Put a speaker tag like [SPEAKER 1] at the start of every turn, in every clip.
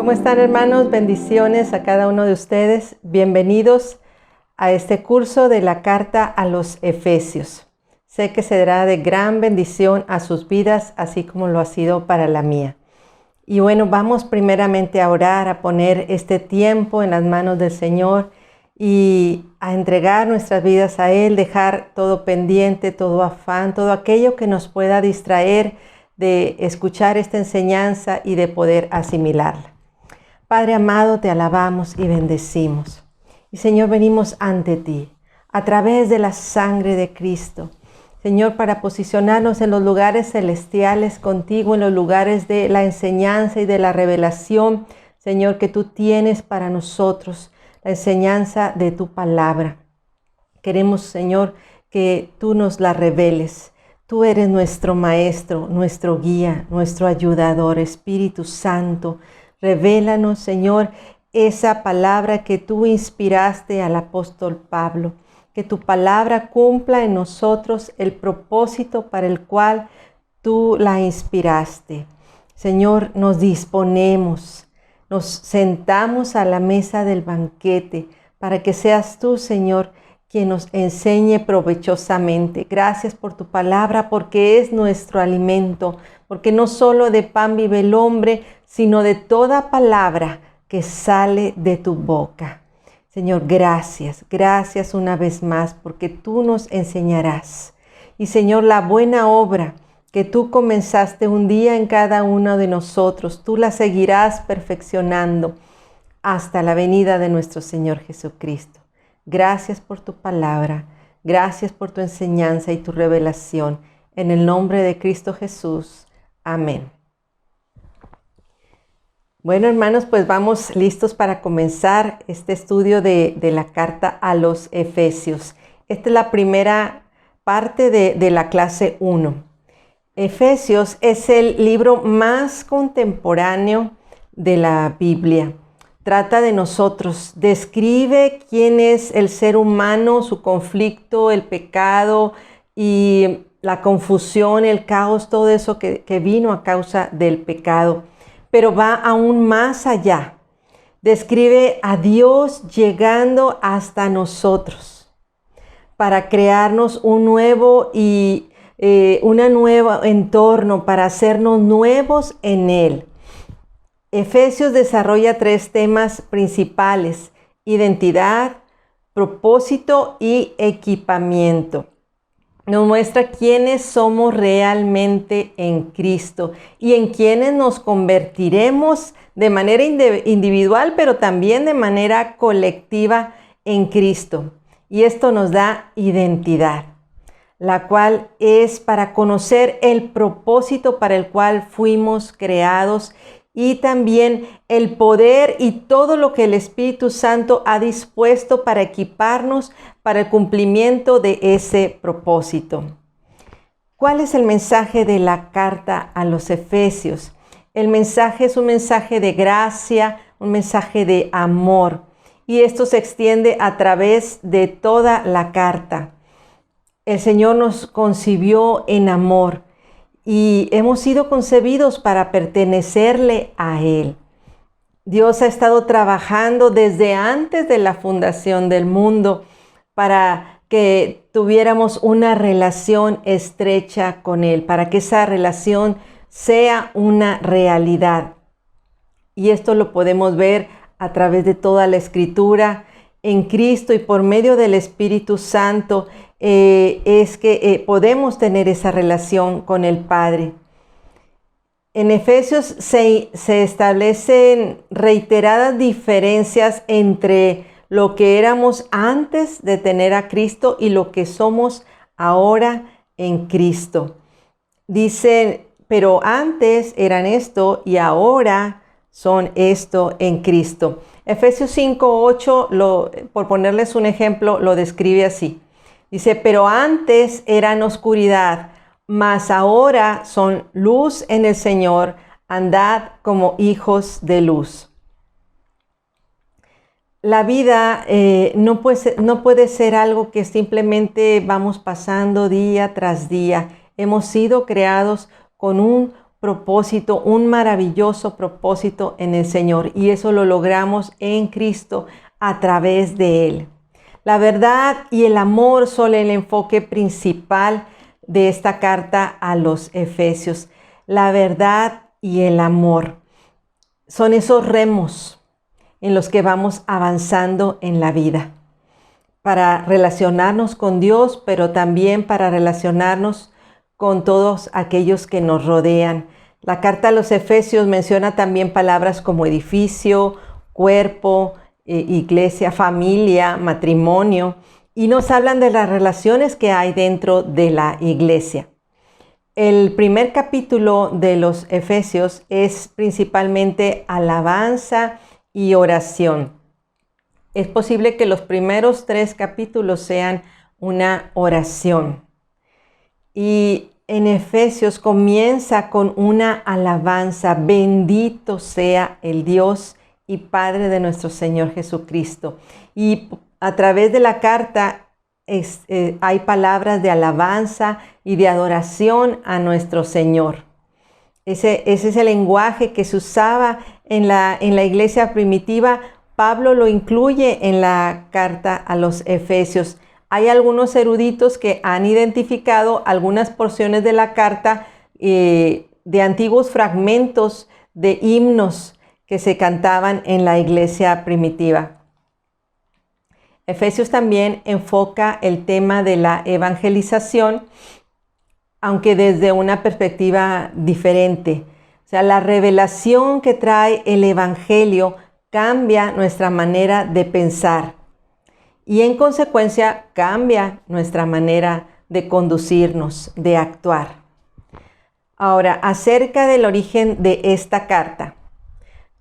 [SPEAKER 1] ¿Cómo están, hermanos? Bendiciones a cada uno de ustedes. Bienvenidos a este curso de la carta a los Efesios. Sé que será de gran bendición a sus vidas, así como lo ha sido para la mía. Y bueno, vamos primeramente a orar, a poner este tiempo en las manos del Señor y a entregar nuestras vidas a Él, dejar todo pendiente, todo afán, todo aquello que nos pueda distraer de escuchar esta enseñanza y de poder asimilarla. Padre amado, te alabamos y bendecimos. Y Señor, venimos ante ti a través de la sangre de Cristo. Señor, para posicionarnos en los lugares celestiales contigo, en los lugares de la enseñanza y de la revelación, Señor, que tú tienes para nosotros, la enseñanza de tu palabra. Queremos, Señor, que tú nos la reveles. Tú eres nuestro maestro, nuestro guía, nuestro ayudador, Espíritu Santo. Revélanos, Señor, esa palabra que tú inspiraste al apóstol Pablo. Que tu palabra cumpla en nosotros el propósito para el cual tú la inspiraste. Señor, nos disponemos, nos sentamos a la mesa del banquete para que seas tú, Señor, quien nos enseñe provechosamente. Gracias por tu palabra, porque es nuestro alimento, porque no solo de pan vive el hombre, sino de toda palabra que sale de tu boca. Señor, gracias una vez más, porque tú nos enseñarás. Y Señor, la buena obra que tú comenzaste un día en cada uno de nosotros, tú la seguirás perfeccionando hasta la venida de nuestro Señor Jesucristo. Gracias por tu palabra, gracias por tu enseñanza y tu revelación. En el nombre de Cristo Jesús. Amén. Bueno, hermanos, pues vamos listos para comenzar este estudio de la carta a los Efesios. Esta es la primera parte de la clase 1. Efesios es el libro más contemporáneo de la Biblia. Trata de nosotros, describe quién es el ser humano, su conflicto, el pecado y la confusión, el caos, todo eso que vino a causa del pecado. Pero va aún más allá. Describe a Dios llegando hasta nosotros para crearnos un nuevo entorno, para hacernos nuevos en Él. Efesios desarrolla 3 temas principales: identidad, propósito y equipamiento. Nos muestra quiénes somos realmente en Cristo y en quiénes nos convertiremos de manera individual, pero también de manera colectiva en Cristo. Y esto nos da identidad, la cual es para conocer el propósito para el cual fuimos creados y también el poder y todo lo que el Espíritu Santo ha dispuesto para equiparnos para el cumplimiento de ese propósito. ¿Cuál es el mensaje de la carta a los Efesios? El mensaje es un mensaje de gracia, un mensaje de amor, y esto se extiende a través de toda la carta. El Señor nos concibió en amor y hemos sido concebidos para pertenecerle a Él. Dios ha estado trabajando desde antes de la fundación del mundo para que tuviéramos una relación estrecha con Él, para que esa relación sea una realidad. Y esto lo podemos ver a través de toda la Escritura. En Cristo y por medio del Espíritu Santo es que podemos tener esa relación con el Padre. En Efesios se establecen reiteradas diferencias entre lo que éramos antes de tener a Cristo y lo que somos ahora en Cristo. Dicen, pero antes eran esto y ahora son esto en Cristo. Efesios 5:8, por ponerles un ejemplo, lo describe así. Dice, pero antes eran oscuridad, mas ahora son luz en el Señor, andad como hijos de luz. La vida no puede ser algo que simplemente vamos pasando día tras día. Hemos sido creados con un propósito, un maravilloso propósito en el Señor, y eso lo logramos en Cristo a través de Él. La verdad y el amor son el enfoque principal de esta carta a los Efesios. La verdad y el amor son esos remos en los que vamos avanzando en la vida para relacionarnos con Dios, pero también para relacionarnos con todos aquellos que nos rodean. La carta a los Efesios menciona también palabras como edificio, cuerpo, iglesia, familia, matrimonio, y nos hablan de las relaciones que hay dentro de la iglesia. El primer capítulo de los Efesios es principalmente alabanza y oración. Es posible que los primeros 3 capítulos sean una oración. Y en Efesios comienza con una alabanza: bendito sea el Dios y Padre de nuestro Señor Jesucristo. Y a través de la carta hay palabras de alabanza y de adoración a nuestro Señor. Ese es el lenguaje que se usaba en la iglesia primitiva. Pablo lo incluye en la carta a los Efesios. Hay algunos eruditos que han identificado algunas porciones de la carta de antiguos fragmentos de himnos que se cantaban en la iglesia primitiva. Efesios también enfoca el tema de la evangelización, aunque desde una perspectiva diferente. O sea, la revelación que trae el evangelio cambia nuestra manera de pensar y en consecuencia cambia nuestra manera de conducirnos, de actuar. Ahora, acerca del origen de esta carta,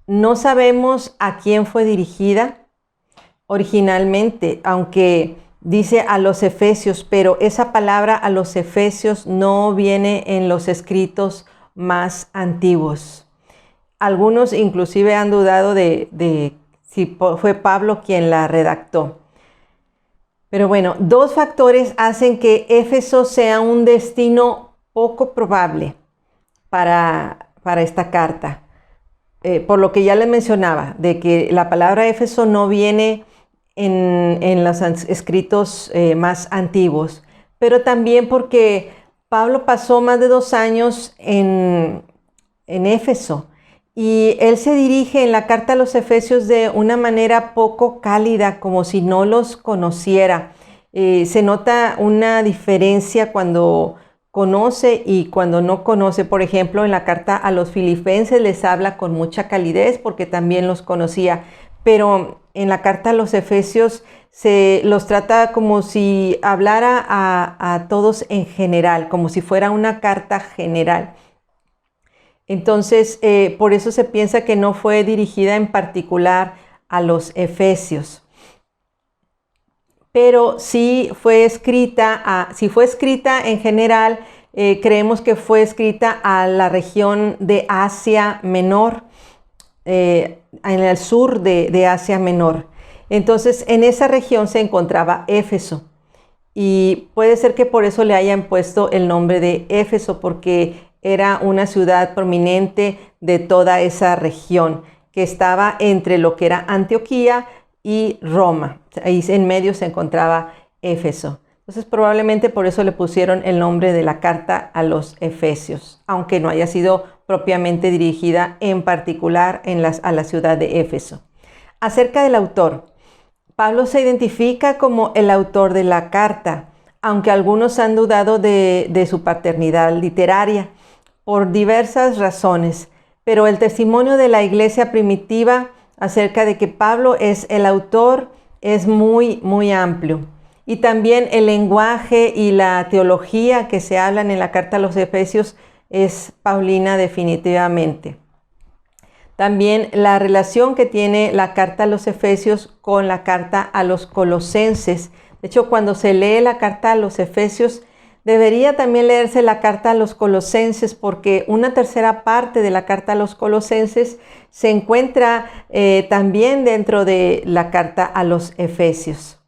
[SPEAKER 1] no sabemos a quién fue dirigida originalmente, aunque dice a los Efesios, pero esa palabra a los Efesios no viene en los escritos más antiguos. Algunos inclusive han dudado de si fue Pablo quien la redactó. Pero bueno, 2 factores hacen que Éfeso sea un destino poco probable para esta carta. Por lo que ya les mencionaba, de que la palabra Éfeso no viene en los escritos más antiguos, pero también porque Pablo pasó más de 2 años en Éfeso y él se dirige en la carta a los Efesios de una manera poco cálida, como si no los conociera. Se nota una diferencia cuando conoce y cuando no conoce. Por ejemplo, en la carta a los Filipenses les habla con mucha calidez porque también los conocía, pero en la carta a los Efesios se los trata como si hablara a todos en general, como si fuera una carta general. Entonces, por eso se piensa que no fue dirigida en particular a los Efesios. Pero si fue escrita en general, creemos que fue escrita a la región de Asia Menor, en el sur de Asia Menor. Entonces, en esa región se encontraba Éfeso. Y puede ser que por eso le hayan puesto el nombre de Éfeso, porque era una ciudad prominente de toda esa región, que estaba entre lo que era Antioquía y Roma. Ahí en medio se encontraba Éfeso. Entonces probablemente por eso le pusieron el nombre de la carta a los Efesios, aunque no haya sido propiamente dirigida en particular a la ciudad de Éfeso. Acerca del autor, Pablo se identifica como el autor de la carta, aunque algunos han dudado de su paternidad literaria por diversas razones, pero el testimonio de la iglesia primitiva acerca de que Pablo es el autor es muy, muy amplio. Y también el lenguaje y la teología que se hablan en la carta a los Efesios es paulina definitivamente. También la relación que tiene la carta a los Efesios con la carta a los Colosenses. De hecho, cuando se lee la carta a los Efesios, debería también leerse la carta a los Colosenses, porque una tercera parte de la carta a los Colosenses se encuentra también dentro de la carta a los Efesios.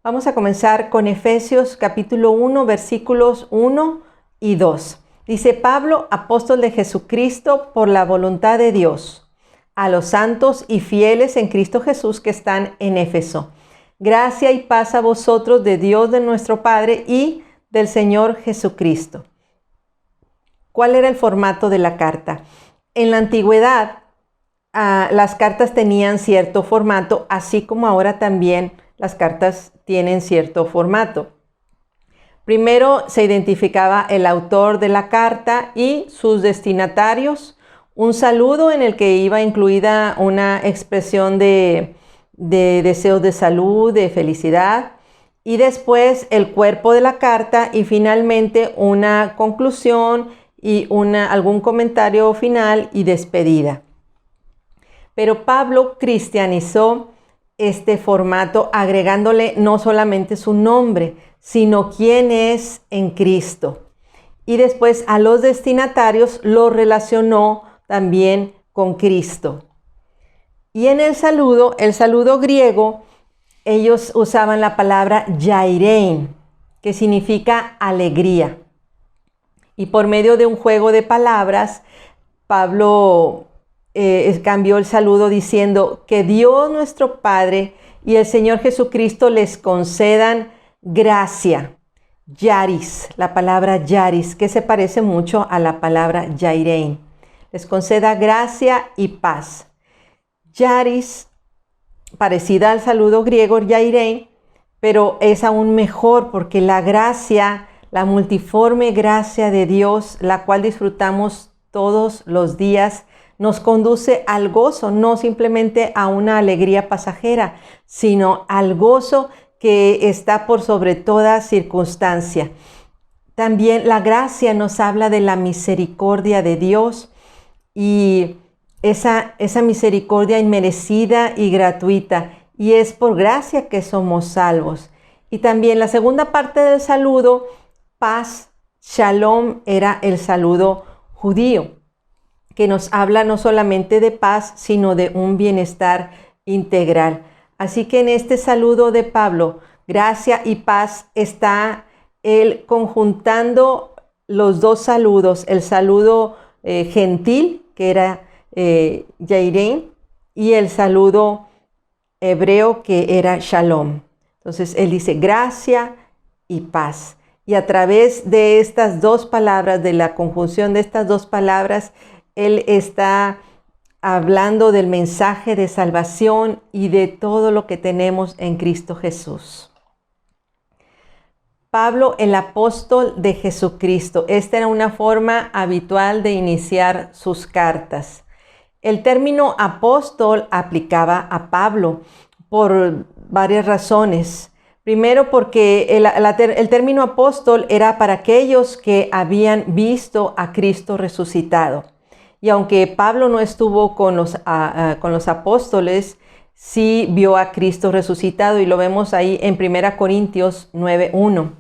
[SPEAKER 1] Vamos a comenzar con Efesios capítulo 1, versículos 1 y 2. Dice: Pablo, apóstol de Jesucristo por la voluntad de Dios, a los santos y fieles en Cristo Jesús que están en Éfeso. Gracia y paz a vosotros de Dios de nuestro Padre y del Señor Jesucristo. ¿Cuál era el formato de la carta? En la antigüedad, las cartas tenían cierto formato, así como ahora también las cartas tienen cierto formato. Primero se identificaba el autor de la carta y sus destinatarios, un saludo en el que iba incluida una expresión de deseos de salud, de felicidad, y después el cuerpo de la carta y finalmente una conclusión y algún comentario final y despedida. Pero Pablo cristianizó este formato agregándole no solamente su nombre, sino quién es en Cristo. Y después a los destinatarios los relacionó también con Cristo. Y en el saludo griego, ellos usaban la palabra yairein, que significa alegría. Y por medio de un juego de palabras, Pablo cambió el saludo diciendo: que Dios nuestro Padre y el Señor Jesucristo les concedan gracia. Yaris, la palabra yaris, que se parece mucho a la palabra yairein. Les conceda gracia y paz. Yaris, parecida al saludo griego yairein, pero es aún mejor porque la gracia, la multiforme gracia de Dios, la cual disfrutamos todos los días, nos conduce al gozo, no simplemente a una alegría pasajera, sino al gozo que está por sobre toda circunstancia. También la gracia nos habla de la misericordia de Dios y esa misericordia inmerecida y gratuita, y es por gracia que somos salvos. Y también la segunda parte del saludo, paz, shalom, era el saludo judío, que nos habla no solamente de paz, sino de un bienestar integral. Así que en este saludo de Pablo, gracia y paz, está él conjuntando los dos saludos, el saludo gentil, que era yairein, y el saludo hebreo, que era shalom. Entonces él dice gracia y paz. Y a través de estas dos palabras, de la conjunción de estas dos palabras, él está hablando del mensaje de salvación y de todo lo que tenemos en Cristo Jesús. Pablo, el apóstol de Jesucristo. Esta era una forma habitual de iniciar sus cartas. El término apóstol aplicaba a Pablo por varias razones. Primero, porque el término apóstol era para aquellos que habían visto a Cristo resucitado. Y aunque Pablo no estuvo con los apóstoles, sí vio a Cristo resucitado, y lo vemos ahí en 1 Corintios 9:1.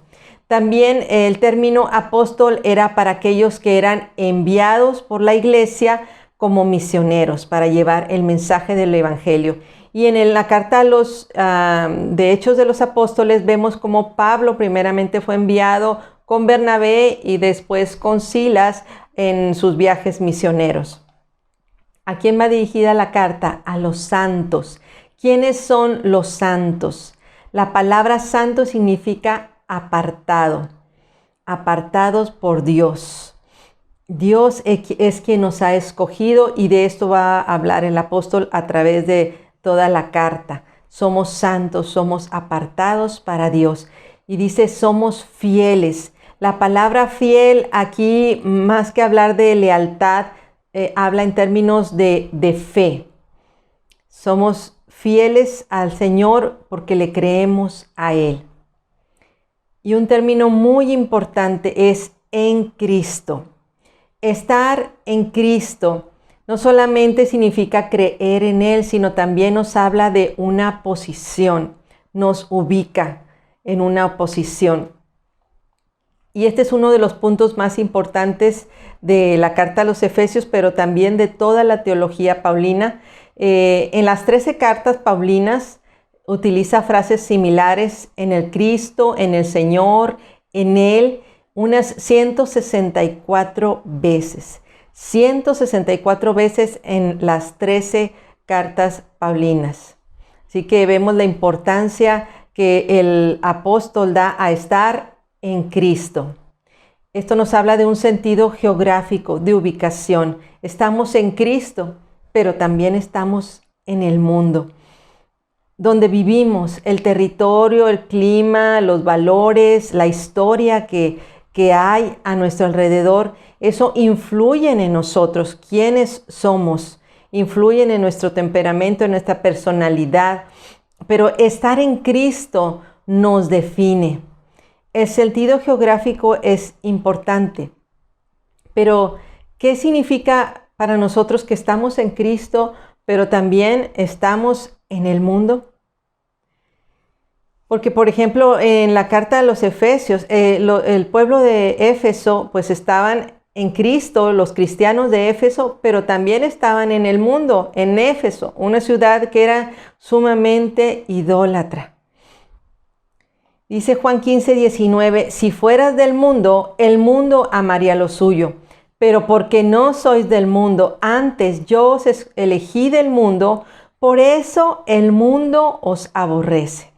[SPEAKER 1] También el término apóstol era para aquellos que eran enviados por la iglesia como misioneros para llevar el mensaje del evangelio. Y en la carta de Hechos de los Apóstoles vemos como Pablo primeramente fue enviado con Bernabé y después con Silas en sus viajes misioneros. ¿A quién va dirigida la carta? A los santos. ¿Quiénes son los santos? La palabra santo significa apartado, apartados por Dios. Dios es quien nos ha escogido, y de esto va a hablar el apóstol a través de toda la carta. Somos santos, somos apartados para Dios. Y dice, somos fieles. La palabra fiel aquí, más que hablar de lealtad, habla en términos de fe. Somos fieles al Señor porque le creemos a Él. Y un término muy importante es en Cristo. Estar en Cristo no solamente significa creer en Él, sino también nos habla de una posición, nos ubica en una posición. Y este es uno de los puntos más importantes de la carta a los Efesios, pero también de toda la teología paulina. En las 13 cartas paulinas utiliza frases similares: en el Cristo, en el Señor, en Él, unas 164 veces. 164 veces en las 13 cartas paulinas. Así que vemos la importancia que el apóstol da a estar en Cristo. Esto nos habla de un sentido geográfico, de ubicación. Estamos en Cristo, pero también estamos en el mundo, donde vivimos, el territorio, el clima, los valores, la historia que hay a nuestro alrededor. Eso influye en nosotros, quiénes somos, influyen en nuestro temperamento, en nuestra personalidad. Pero estar en Cristo nos define. El sentido geográfico es importante, pero ¿qué significa para nosotros que estamos en Cristo, pero también estamos en el mundo? Porque, por ejemplo, en la carta de los Efesios, el pueblo de Éfeso, pues estaban en Cristo, los cristianos de Éfeso, pero también estaban en el mundo, en Éfeso, una ciudad que era sumamente idólatra. Dice Juan 15:19, si fueras del mundo, el mundo amaría lo suyo, pero porque no sois del mundo, antes yo os elegí del mundo, por eso el mundo os aborrece.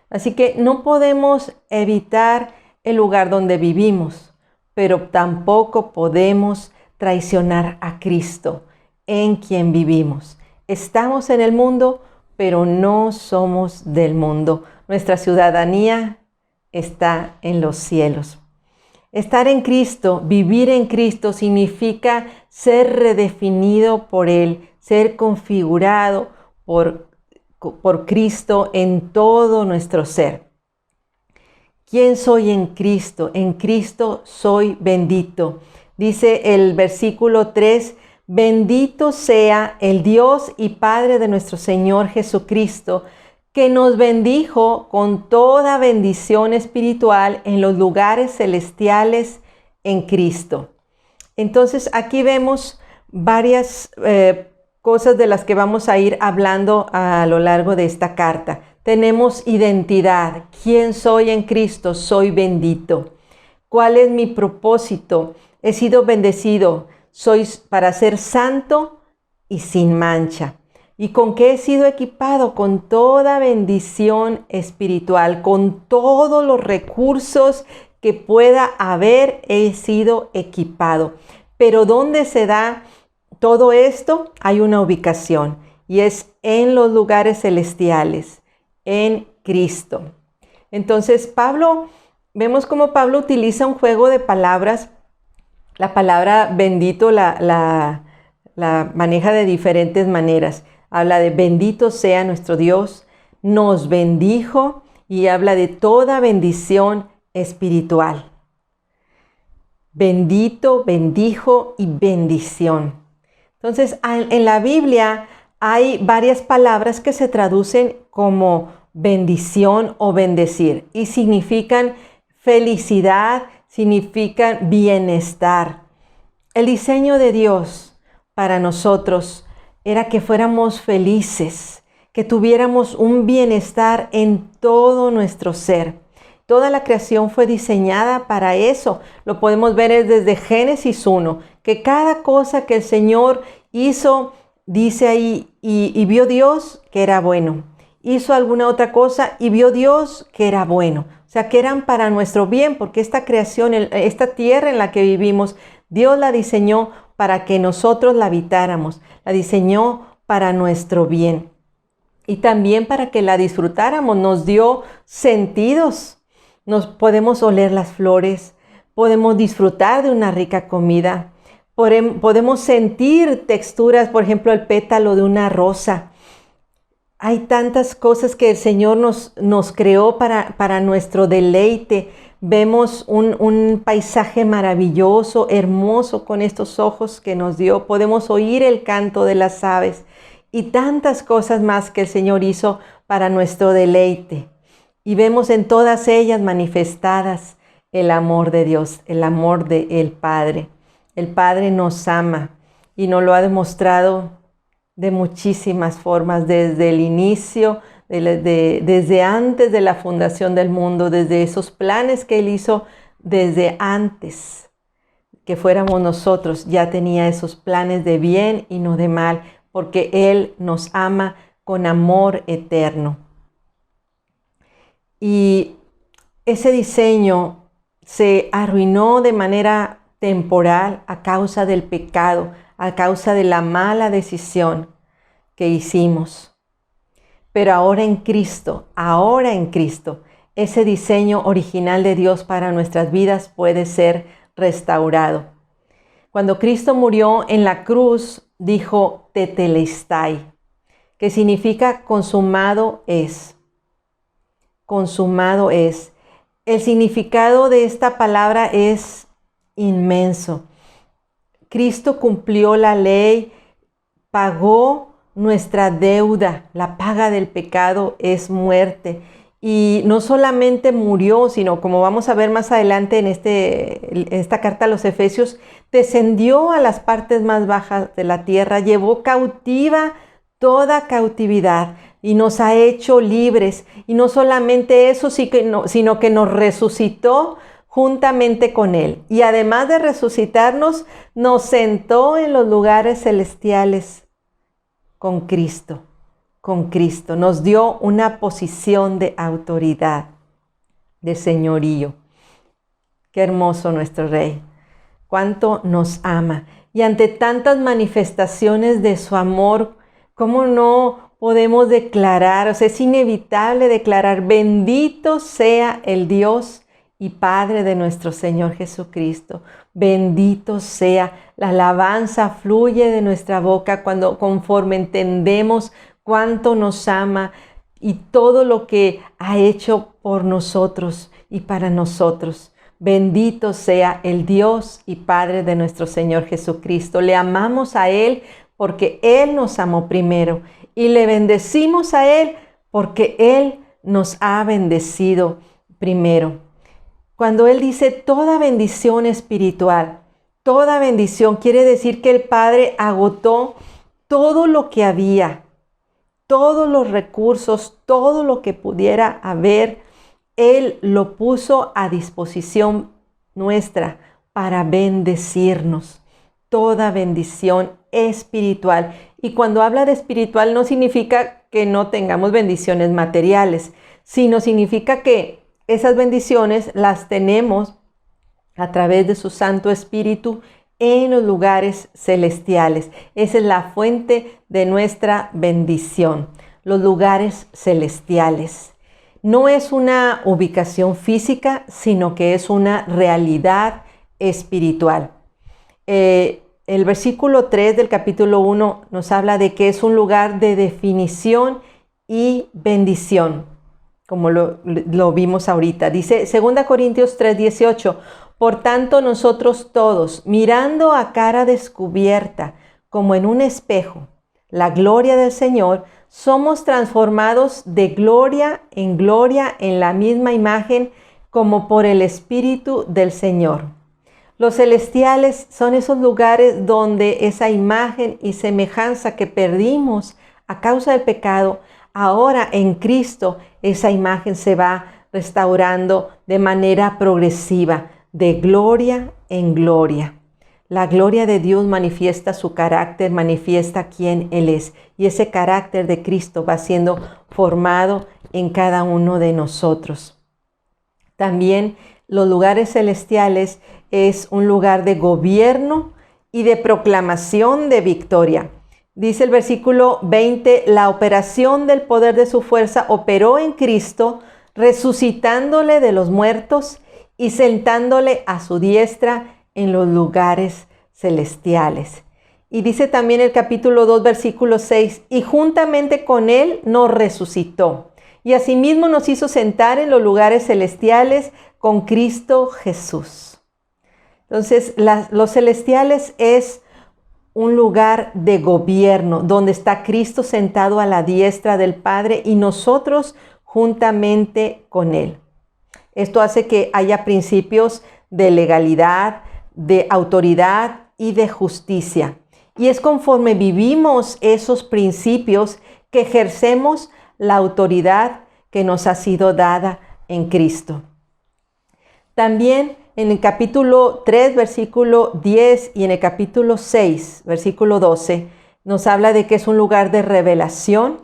[SPEAKER 1] Así que no podemos evitar el lugar donde vivimos, pero tampoco podemos traicionar a Cristo, en quien vivimos. Estamos en el mundo, pero no somos del mundo. Nuestra ciudadanía está en los cielos. Estar en Cristo, vivir en Cristo, significa ser redefinido por Él, ser configurado por Cristo en todo nuestro ser. ¿Quién soy en Cristo? En Cristo soy bendito. Dice el versículo 3, bendito sea el Dios y Padre de nuestro Señor Jesucristo, que nos bendijo con toda bendición espiritual en los lugares celestiales en Cristo. Entonces aquí vemos varias cosas de las que vamos a ir hablando a lo largo de esta carta. Tenemos identidad. ¿Quién soy en Cristo? Soy bendito. ¿Cuál es mi propósito? He sido bendecido. Soy para ser santo y sin mancha. ¿Y con qué he sido equipado? Con toda bendición espiritual, con todos los recursos que pueda haber, he sido equipado. Pero ¿dónde se da todo esto? Hay una ubicación y es en los lugares celestiales, en Cristo. Entonces vemos cómo Pablo utiliza un juego de palabras. La palabra bendito la maneja de diferentes maneras. Habla de bendito sea nuestro Dios, nos bendijo, y habla de toda bendición espiritual. Bendito, bendijo y bendición. Entonces, en la Biblia hay varias palabras que se traducen como bendición o bendecir y significan felicidad, significan bienestar. El diseño de Dios para nosotros era que fuéramos felices, que tuviéramos un bienestar en todo nuestro ser. Toda la creación fue diseñada para eso. Lo podemos ver desde Génesis 1, que cada cosa que el Señor hizo, dice ahí, y vio Dios que era bueno. Hizo alguna otra cosa y vio Dios que era bueno. O sea, que eran para nuestro bien, porque esta creación, esta tierra en la que vivimos, Dios la diseñó para que nosotros la habitáramos. La diseñó para nuestro bien. Y también para que la disfrutáramos. Nos dio sentidos. Podemos oler las flores. Podemos disfrutar de una rica comida. Podemos sentir texturas, por ejemplo, el pétalo de una rosa. Hay tantas cosas que el Señor nos creó para nuestro deleite. Vemos un paisaje maravilloso, hermoso con estos ojos que nos dio. Podemos oír el canto de las aves y tantas cosas más que el Señor hizo para nuestro deleite. Y vemos en todas ellas manifestadas el amor de Dios, el amor del Padre. El Padre nos ama y nos lo ha demostrado de muchísimas formas, desde el inicio, desde antes de la fundación del mundo, desde esos planes que Él hizo desde antes que fuéramos nosotros, ya tenía esos planes de bien y no de mal, porque Él nos ama con amor eterno. Y ese diseño se arruinó de manera temporal a causa del pecado, a causa de la mala decisión que hicimos. Pero ahora en Cristo, ese diseño original de Dios para nuestras vidas puede ser restaurado. Cuando Cristo murió en la cruz, dijo tetelestai, que significa consumado es. Consumado es. El significado de esta palabra es inmenso. Cristo cumplió la ley, pagó nuestra deuda. La paga del pecado es muerte. Y no solamente murió, sino, como vamos a ver más adelante en esta carta a los Efesios, descendió a las partes más bajas de la tierra, llevó cautiva toda cautividad y nos ha hecho libres. Y no solamente eso, sino que nos resucitó juntamente con Él. Y además de resucitarnos, nos sentó en los lugares celestiales con Cristo. Con Cristo. Nos dio una posición de autoridad, de señorío. Qué hermoso nuestro Rey. Cuánto nos ama. Y ante tantas manifestaciones de su amor, ¿cómo no podemos declarar? O sea, es inevitable declarar: bendito sea el Dios y Padre de nuestro Señor Jesucristo. Bendito sea. La alabanza fluye de nuestra boca conforme entendemos cuánto nos ama y todo lo que ha hecho por nosotros y para nosotros. Bendito sea el Dios y Padre de nuestro Señor Jesucristo. Le amamos a Él porque Él nos amó primero, y le bendecimos a Él porque Él nos ha bendecido primero. Cuando Él dice toda bendición espiritual, toda bendición, quiere decir que el Padre agotó todo lo que había, todos los recursos, todo lo que pudiera haber, Él lo puso a disposición nuestra para bendecirnos. Toda bendición espiritual. Y cuando habla de espiritual no significa que no tengamos bendiciones materiales, sino significa que esas bendiciones las tenemos a través de su Santo Espíritu en los lugares celestiales. Esa es la fuente de nuestra bendición, los lugares celestiales. No es una ubicación física, sino que es una realidad espiritual. El versículo 3 del capítulo 1 nos habla de que es un lugar de definición y bendición, como lo vimos ahorita. Dice 2 Corintios 3:18, por tanto nosotros todos, mirando a cara descubierta, como en un espejo, la gloria del Señor, somos transformados de gloria en la misma imagen, como por el Espíritu del Señor. Los celestiales son esos lugares donde esa imagen y semejanza que perdimos a causa del pecado, ahora en Cristo esa imagen se va restaurando de manera progresiva, de gloria en gloria. La gloria de Dios manifiesta su carácter, manifiesta quién Él es. Y ese carácter de Cristo va siendo formado en cada uno de nosotros. También los lugares celestiales es un lugar de gobierno y de proclamación de victoria. Dice el versículo 20, la operación del poder de su fuerza operó en Cristo, resucitándole de los muertos y sentándole a su diestra en los lugares celestiales. Y dice también el capítulo 2, versículo 6, y juntamente con Él nos resucitó, y asimismo nos hizo sentar en los lugares celestiales con Cristo Jesús. Entonces, los celestiales es un lugar de gobierno, donde está Cristo sentado a la diestra del Padre y nosotros juntamente con Él. Esto hace que haya principios de legalidad, de autoridad y de justicia. Y es conforme vivimos esos principios que ejercemos la autoridad que nos ha sido dada en Cristo. También en el capítulo 3, versículo 10 y en el capítulo 6, versículo 12, nos habla de que es un lugar de revelación,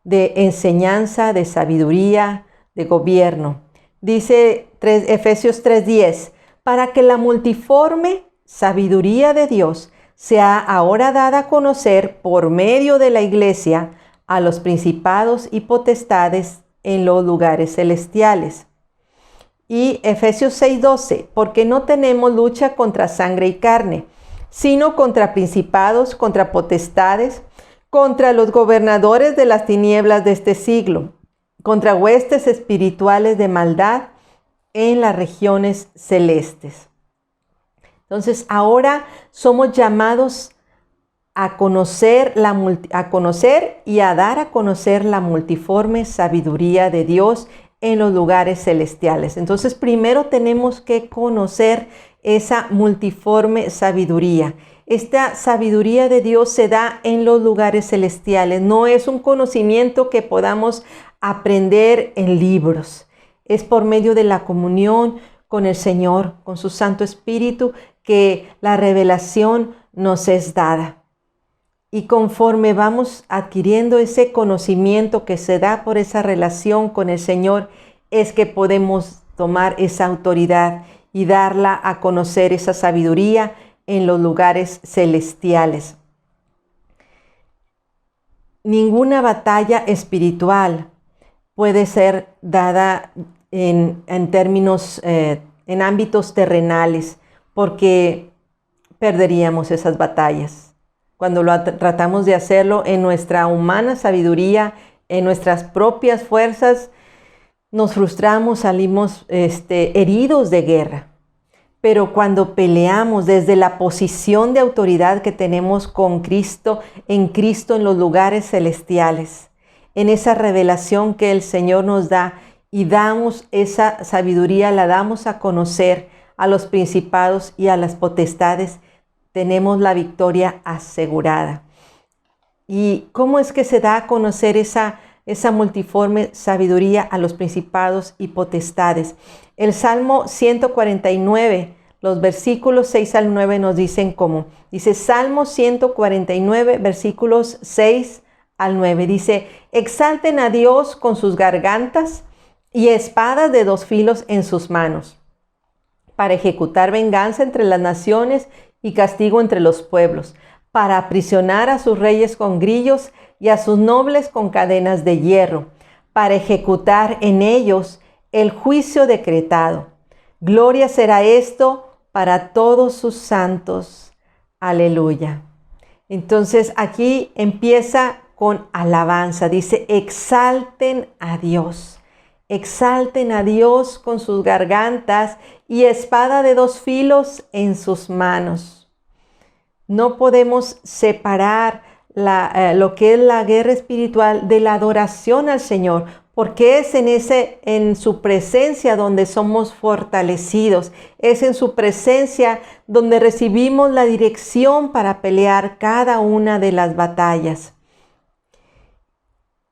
[SPEAKER 1] de enseñanza, de sabiduría, de gobierno. Dice Efesios 3:10, para que la multiforme sabiduría de Dios sea ahora dada a conocer por medio de la iglesia a los principados y potestades en los lugares celestiales. Y Efesios 6:12, porque no tenemos lucha contra sangre y carne, sino contra principados, contra potestades, contra los gobernadores de las tinieblas de este siglo, contra huestes espirituales de maldad en las regiones celestes. Entonces ahora somos llamados a conocer y a dar a conocer la multiforme sabiduría de Dios en los lugares celestiales. Entonces primero tenemos que conocer esa multiforme sabiduría. Esta sabiduría de Dios se da en los lugares celestiales. No es un conocimiento que podamos aprender en libros. Es por medio de la comunión con el Señor, con su Santo Espíritu, que la revelación nos es dada. Y conforme vamos adquiriendo ese conocimiento que se da por esa relación con el Señor, es que podemos tomar esa autoridad y darla a conocer, esa sabiduría en los lugares celestiales. Ninguna batalla espiritual puede ser dada en términos, en ámbitos terrenales, porque perderíamos esas batallas. Cuando tratamos de hacerlo en nuestra humana sabiduría, en nuestras propias fuerzas, nos frustramos, salimos heridos de guerra. Pero cuando peleamos desde la posición de autoridad que tenemos con Cristo, en los lugares celestiales, en esa revelación que el Señor nos da y damos esa sabiduría, la damos a conocer a los principados y a las potestades, tenemos la victoria asegurada. ¿Y cómo es que se da a conocer esa multiforme sabiduría a los principados y potestades? El Salmo 149, los versículos 6 al 9 nos dicen cómo. Dice Salmo 149, versículos 6 al 9. Dice, exalten a Dios con sus gargantas y espadas de dos filos en sus manos, para ejecutar venganza entre las naciones y castigo entre los pueblos, para aprisionar a sus reyes con grillos y a sus nobles con cadenas de hierro, para ejecutar en ellos el juicio decretado. Gloria será esto para todos sus santos. Aleluya. Entonces aquí empieza con alabanza. Dice, exalten a Dios. Exalten a Dios con sus gargantas y espada de dos filos en sus manos. No podemos separar lo que es la guerra espiritual de la adoración al Señor, porque es en su presencia donde somos fortalecidos. Es en su presencia donde recibimos la dirección para pelear cada una de las batallas.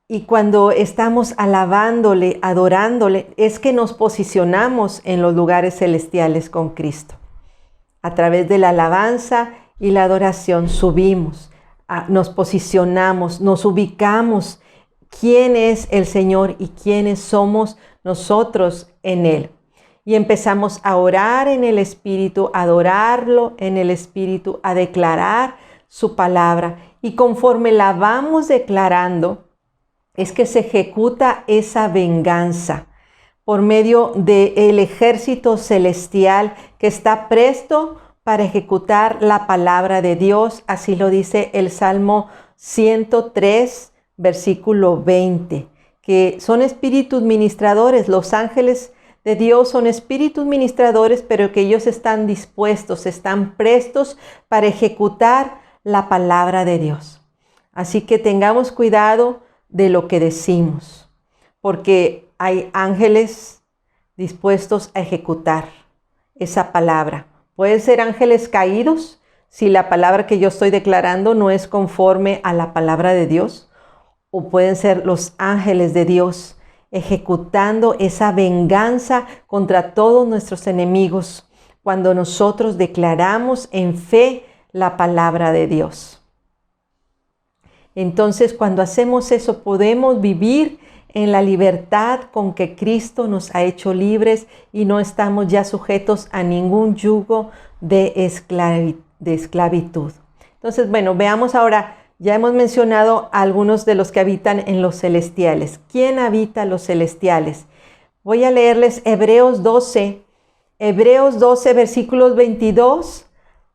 [SPEAKER 1] Y cuando estamos alabándole, adorándole, es que nos posicionamos en los lugares celestiales con Cristo. A través de la alabanza y la adoración subimos, nos posicionamos, nos ubicamos quién es el Señor y quiénes somos nosotros en Él. Y empezamos a orar en el Espíritu, a adorarlo en el Espíritu, a declarar su palabra. Y conforme la vamos declarando, es que se ejecuta esa venganza por medio del ejército celestial que está presto para ejecutar la palabra de Dios. Así lo dice el Salmo 103, versículo 20, que son espíritus ministradores. Los ángeles de Dios son espíritus ministradores, pero que ellos están dispuestos, están prestos para ejecutar la palabra de Dios. Así que tengamos cuidado de lo que decimos, porque hay ángeles dispuestos a ejecutar esa palabra. Pueden ser ángeles caídos si la palabra que yo estoy declarando no es conforme a la palabra de Dios, o pueden ser los ángeles de Dios ejecutando esa venganza contra todos nuestros enemigos, cuando nosotros declaramos en fe la palabra de Dios. Entonces, cuando hacemos eso, podemos vivir en la libertad con que Cristo nos ha hecho libres y no estamos ya sujetos a ningún yugo de esclavitud. Entonces, bueno, veamos ahora, ya hemos mencionado a algunos de los que habitan en los celestiales. ¿Quién habita los celestiales? Voy a leerles Hebreos 12, versículos 22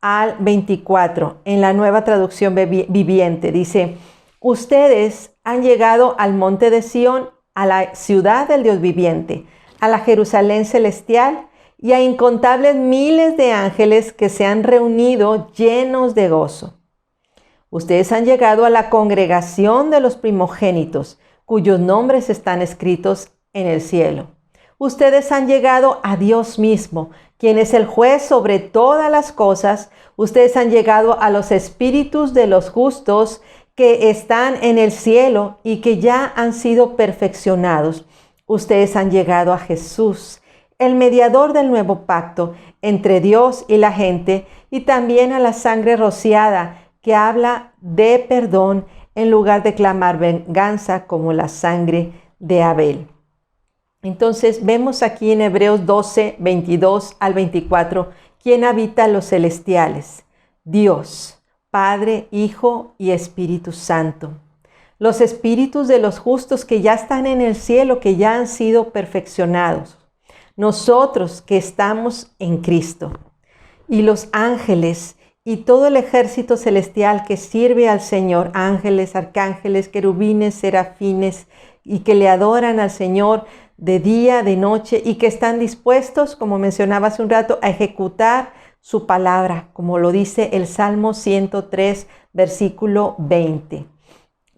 [SPEAKER 1] al 24, en la Nueva Traducción Viviente. Dice: ustedes han llegado al monte de Sión, a la ciudad del Dios viviente, a la Jerusalén celestial y a incontables miles de ángeles que se han reunido llenos de gozo. Ustedes han llegado a la congregación de los primogénitos, cuyos nombres están escritos en el cielo. Ustedes han llegado a Dios mismo, quien es el juez sobre todas las cosas. Ustedes han llegado a los espíritus de los justos que están en el cielo y que ya han sido perfeccionados. Ustedes han llegado a Jesús, el mediador del nuevo pacto entre Dios y la gente, y también a la sangre rociada que habla de perdón en lugar de clamar venganza como la sangre de Abel. Entonces vemos aquí en Hebreos 12, 22 al 24, ¿quién habita los celestiales? Dios, Padre, Hijo y Espíritu Santo. Los espíritus de los justos que ya están en el cielo, que ya han sido perfeccionados. Nosotros que estamos en Cristo. Y los ángeles y todo el ejército celestial que sirve al Señor, ángeles, arcángeles, querubines, serafines, y que le adoran al Señor de día, de noche, y que están dispuestos, como mencionaba hace un rato, a ejecutar su palabra, como lo dice el Salmo 103, versículo 20.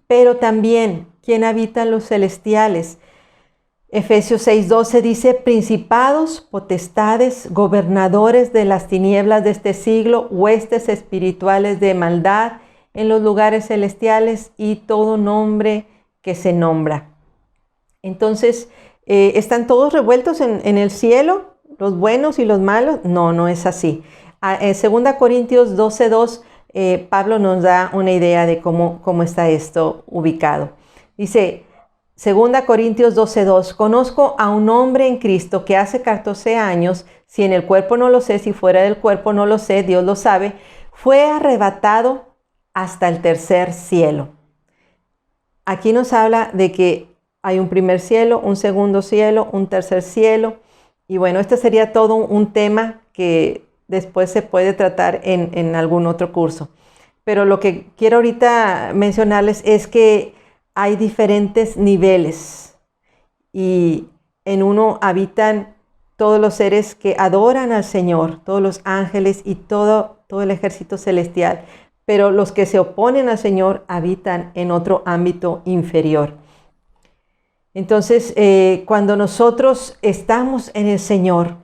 [SPEAKER 1] Pero también, ¿quién habita en los celestiales? Efesios 6:12 dice: principados, potestades, gobernadores de las tinieblas de este siglo, huestes espirituales de maldad en los lugares celestiales y todo nombre que se nombra. Entonces, ¿están todos revueltos en el cielo, los buenos y los malos? No, no es así. En 2 Corintios 12:2, Pablo nos da una idea de cómo está esto ubicado. Dice, 2 Corintios 12:2, conozco a un hombre en Cristo que hace 14 años, si en el cuerpo no lo sé, si fuera del cuerpo no lo sé, Dios lo sabe, fue arrebatado hasta el tercer cielo. Aquí nos habla de que hay un primer cielo, un segundo cielo, un tercer cielo. Y bueno, este sería todo un tema que después se puede tratar en algún otro curso. Pero lo que quiero ahorita mencionarles es que hay diferentes niveles. Y en uno habitan todos los seres que adoran al Señor, todos los ángeles y todo el ejército celestial. Pero los que se oponen al Señor habitan en otro ámbito inferior. Entonces, cuando nosotros estamos en el Señor,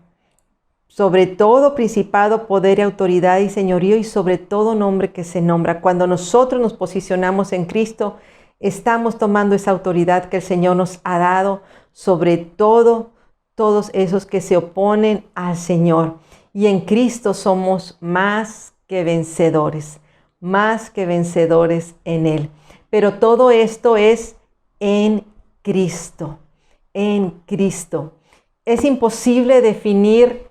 [SPEAKER 1] sobre todo principado, poder y autoridad y señorío y sobre todo nombre que se nombra, cuando nosotros nos posicionamos en Cristo, estamos tomando esa autoridad que el Señor nos ha dado sobre todos esos que se oponen al Señor. Y en Cristo somos más que vencedores en Él. Pero todo esto es en Cristo, en Cristo. Es imposible definir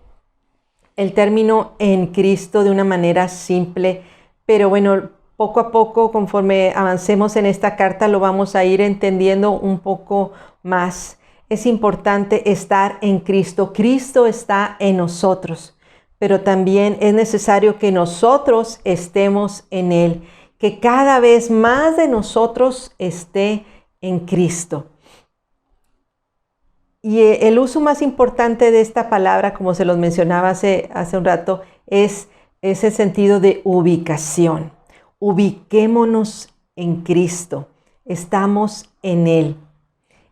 [SPEAKER 1] el término en Cristo de una manera simple, pero bueno, poco a poco, conforme avancemos en esta carta, lo vamos a ir entendiendo un poco más. Es importante estar en Cristo. Cristo está en nosotros, pero también es necesario que nosotros estemos en Él, que cada vez más de nosotros esté en Cristo. Y el uso más importante de esta palabra, como se los mencionaba hace un rato, es ese sentido de ubicación. Ubiquémonos en Cristo. Estamos en Él.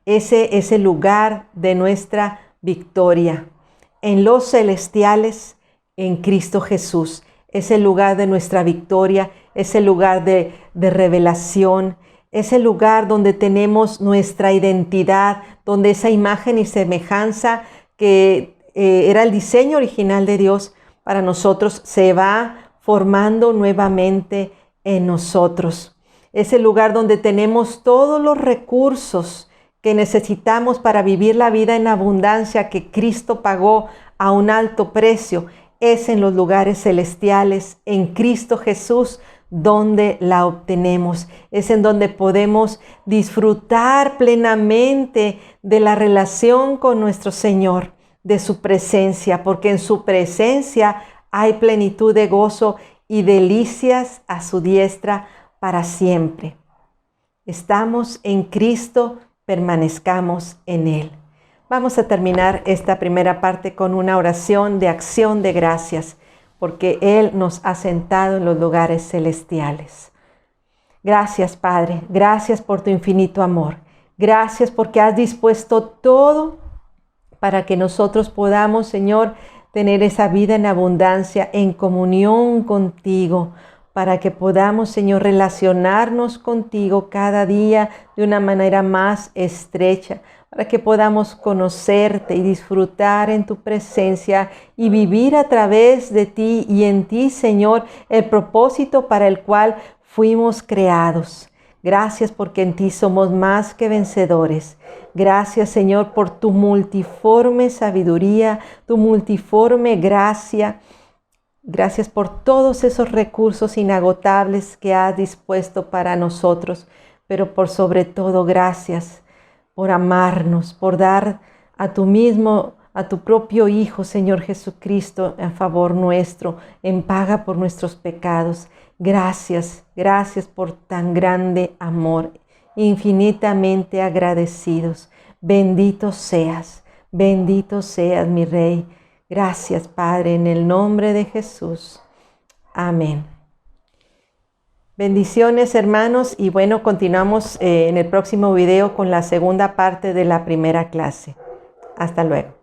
[SPEAKER 1] Ese es el lugar de nuestra victoria. En los celestiales, en Cristo Jesús. Es el lugar de nuestra victoria. Es el lugar de revelación. Es el lugar donde tenemos nuestra identidad, donde esa imagen y semejanza que era el diseño original de Dios, para nosotros se va formando nuevamente en nosotros. Es el lugar donde tenemos todos los recursos que necesitamos para vivir la vida en abundancia que Cristo pagó a un alto precio. Es en los lugares celestiales, en Cristo Jesús, donde la obtenemos. Es en donde podemos disfrutar plenamente de la relación con nuestro Señor, de su presencia, porque en su presencia hay plenitud de gozo y delicias a su diestra para siempre. Estamos en Cristo, permanezcamos en Él. Vamos a terminar esta primera parte con una oración de acción de gracias, porque Él nos ha sentado en los lugares celestiales. Gracias, Padre, gracias por tu infinito amor. Gracias porque has dispuesto todo para que nosotros podamos, Señor, tener esa vida en abundancia, en comunión contigo, para que podamos, Señor, relacionarnos contigo cada día de una manera más estrecha, para que podamos conocerte y disfrutar en tu presencia y vivir a través de ti y en ti, Señor, el propósito para el cual fuimos creados. Gracias porque en ti somos más que vencedores. Gracias, Señor, por tu multiforme sabiduría, tu multiforme gracia. Gracias por todos esos recursos inagotables que has dispuesto para nosotros, pero por sobre todo gracias por amarnos, por dar a tu propio Hijo, Señor Jesucristo, a favor nuestro, en paga por nuestros pecados. Gracias, gracias por tan grande amor, infinitamente agradecidos. Bendito seas, mi Rey. Gracias, Padre, en el nombre de Jesús. Amén. Bendiciones, hermanos, y bueno, continuamos en el próximo video con la segunda parte de la primera clase. Hasta luego.